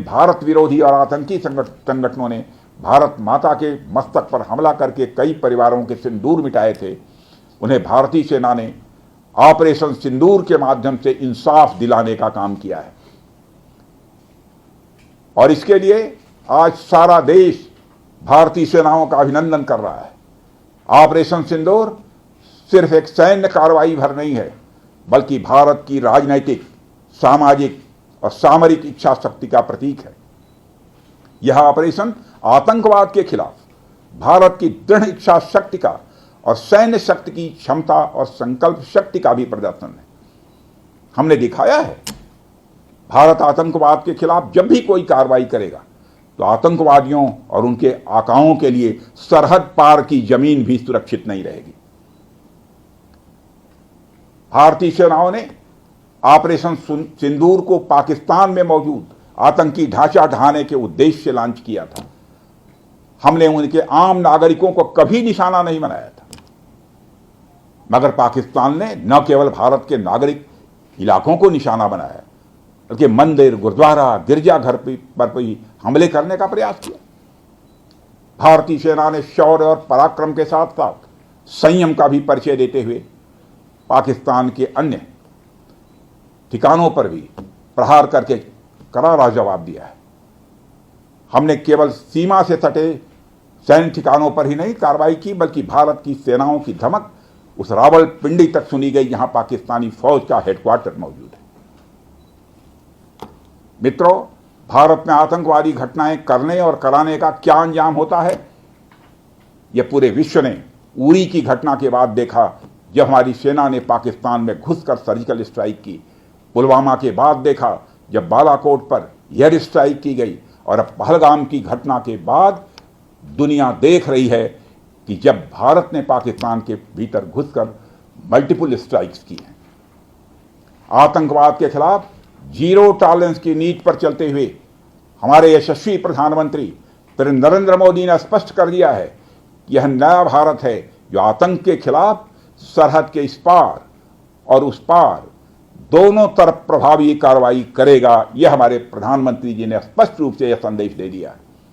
जिन भारत विरोधी और आतंकी संगठनों ने भारत माता के मस्तक पर हमला करके कई परिवारों के सिंदूर मिटाए थे, उन्हें भारतीय सेना ने ऑपरेशन सिंदूर के माध्यम से इंसाफ दिलाने का काम किया है। और इसके लिए आज सारा देश भारतीय सेनाओं का अभिनंदन कर रहा है। ऑपरेशन सिंदूर सिर्फ एक सैन्य कार्रवाई भर नहीं है, बल्कि भारत की राजनैतिक, सामाजिक और सामरिक इच्छा शक्ति का प्रतीक है। यह ऑपरेशन आतंकवाद के खिलाफ भारत की दृढ़ इच्छा शक्ति का और सैन्य शक्ति की क्षमता और संकल्प शक्ति का भी प्रदर्शन है। हमने दिखाया है, भारत आतंकवाद के खिलाफ जब भी कोई कार्रवाई करेगा तो आतंकवादियों और उनके आकाओं के लिए सरहद पार की जमीन भी सुरक्षित नहीं रहेगी। भारतीय सेनाओं ने ऑपरेशन सिंदूर को पाकिस्तान में मौजूद आतंकी ढांचा ढहाने के उद्देश्य से लॉन्च किया था। हमने उनके आम नागरिकों को कभी निशाना नहीं बनाया था, मगर पाकिस्तान ने न केवल भारत के नागरिक इलाकों को निशाना बनाया, बल्कि मंदिर, गुरुद्वारा, गिरजाघर पर भी हमले करने का प्रयास किया। भारतीय सेना ने शौर्य और पराक्रम के साथ साथ संयम का भी परिचय देते हुए पाकिस्तान के अन्य ठिकानों पर भी प्रहार करके करारा जवाब दिया है। हमने केवल सीमा से सटे सैन्य ठिकानों पर ही नहीं कार्रवाई की, बल्कि भारत की सेनाओं की धमक उस रावलपिंडी तक सुनी गई जहां पाकिस्तानी फौज का हेडक्वार्टर मौजूद है। मित्रों, भारत में आतंकवादी घटनाएं करने और कराने का क्या अंजाम होता है, यह पूरे विश्व ने उरी की घटना के बाद देखा, जब हमारी सेना ने पाकिस्तान में घुसकर सर्जिकल स्ट्राइक की। पुलवामा के बाद देखा, जब बालाकोट पर एयर स्ट्राइक की गई, और अब पहलगाम की घटना के बाद दुनिया देख रही है कि जब भारत ने पाकिस्तान के भीतर घुसकर मल्टीपल स्ट्राइक्स की हैं। आतंकवाद के खिलाफ जीरो टॉलरेंस की नीति पर चलते हुए हमारे यशस्वी प्रधानमंत्री नरेंद्र मोदी ने स्पष्ट कर दिया है कि यह नया भारत है जो आतंक के खिलाफ सरहद के इस पार और उस पार दोनों तरफ प्रभावी कार्रवाई करेगा। यह हमारे प्रधानमंत्री जी ने स्पष्ट रूप से यह संदेश दे दिया है।